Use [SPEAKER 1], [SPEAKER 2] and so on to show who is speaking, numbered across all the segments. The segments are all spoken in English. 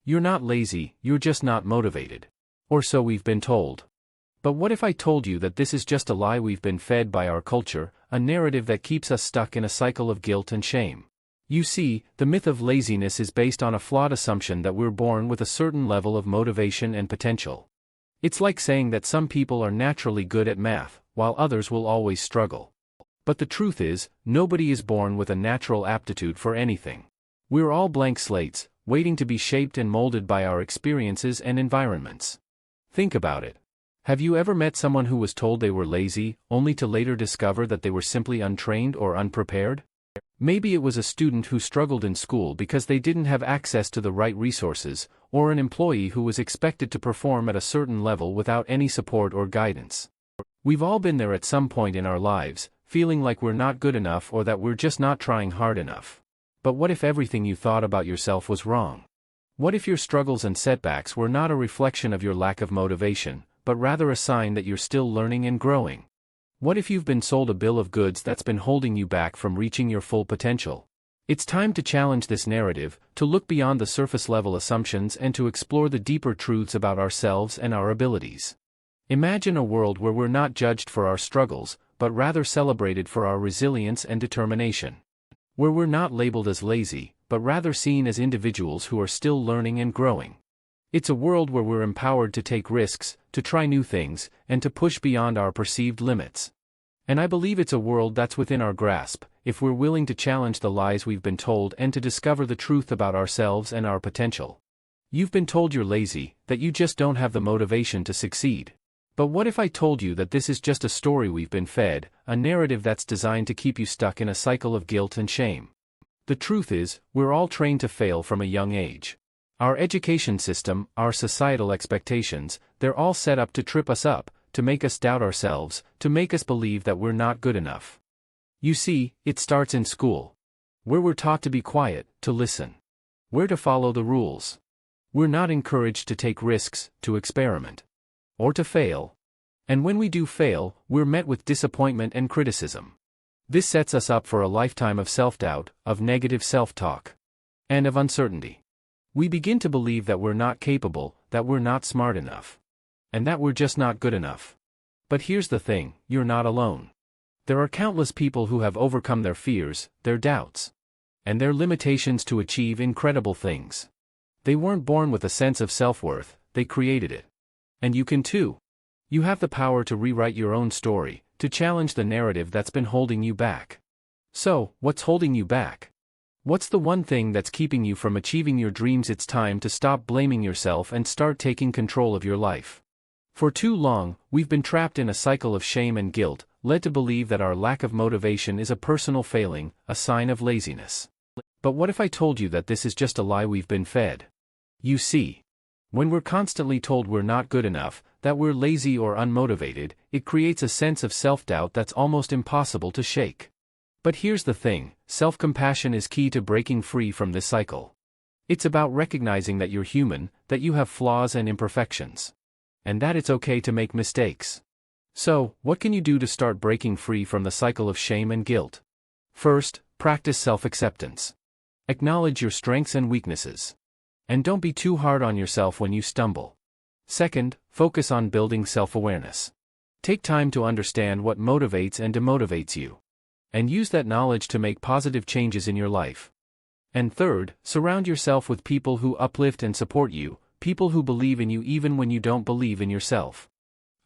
[SPEAKER 1] You're not lazy, you're just not motivated. Or so we've been told. But what if I told you that this is just a lie we've been fed by our culture, a narrative that keeps us stuck in a cycle of guilt and shame? You see, the myth of laziness is based on a flawed assumption that we're born with a certain level of motivation and potential. It's like saying that some people are naturally good at math, while others will always struggle. But the truth is, nobody is born with a natural aptitude for anything. We're all blank slates, waiting to be shaped and molded by our experiences and environments. Think about it. Have you ever met someone who was told they were lazy, only to later discover that they were simply untrained or unprepared? Maybe it was a student who struggled in school because they didn't have access to the right resources, or an employee who was expected to perform at a certain level without any support or guidance. We've all been there at some point in our lives, feeling like we're not good enough or that we're just not trying hard enough. But what if everything you thought about yourself was wrong? What if your struggles and setbacks were not a reflection of your lack of motivation, but rather a sign that you're still learning and growing? What if you've been sold a bill of goods that's been holding you back from reaching your full potential? It's time to challenge this narrative, to look beyond the surface-level assumptions and to explore the deeper truths about ourselves and our abilities. Imagine a world where we're not judged for our struggles, but rather celebrated for our resilience and determination. Where we're not labeled as lazy, but rather seen as individuals who are still learning and growing. It's a world where we're empowered to take risks, to try new things, and to push beyond our perceived limits. And I believe it's a world that's within our grasp, if we're willing to challenge the lies we've been told and to discover the truth about ourselves and our potential. You've been told you're lazy, that you just don't have the motivation to succeed. But what if I told you that this is just a story we've been fed, a narrative that's designed to keep you stuck in a cycle of guilt and shame? The truth is, we're all trained to fail from a young age. Our education system, our societal expectations, they're all set up to trip us up, to make us doubt ourselves, to make us believe that we're not good enough. You see, it starts in school. Where we're taught to be quiet, to listen. Where to follow the rules. We're not encouraged to take risks, to experiment. Or to fail. And when we do fail, we're met with disappointment and criticism. This sets us up for a lifetime of self-doubt, of negative self-talk. And of uncertainty. We begin to believe that we're not capable, that we're not smart enough. And that we're just not good enough. But here's the thing, you're not alone. There are countless people who have overcome their fears, their doubts, and their limitations to achieve incredible things. They weren't born with a sense of self-worth, they created it. And you can too. You have the power to rewrite your own story, to challenge the narrative that's been holding you back. So, what's holding you back? What's the one thing that's keeping you from achieving your dreams? It's time to stop blaming yourself and start taking control of your life. For too long, we've been trapped in a cycle of shame and guilt, led to believe that our lack of motivation is a personal failing, a sign of laziness. But what if I told you that this is just a lie we've been fed? You see, when we're constantly told we're not good enough, that we're lazy or unmotivated, it creates a sense of self-doubt that's almost impossible to shake. But here's the thing, self-compassion is key to breaking free from this cycle. It's about recognizing that you're human, that you have flaws and imperfections. And that it's okay to make mistakes. So, what can you do to start breaking free from the cycle of shame and guilt? First, practice self-acceptance. Acknowledge your strengths and weaknesses. And don't be too hard on yourself when you stumble. Second, focus on building self-awareness. Take time to understand what motivates and demotivates you. And use that knowledge to make positive changes in your life. And third, surround yourself with people who uplift and support you, people who believe in you even when you don't believe in yourself.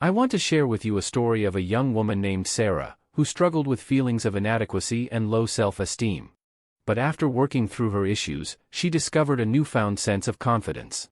[SPEAKER 1] I want to share with you a story of a young woman named Sarah, who struggled with feelings of inadequacy and low self-esteem. But after working through her issues, she discovered a newfound sense of confidence.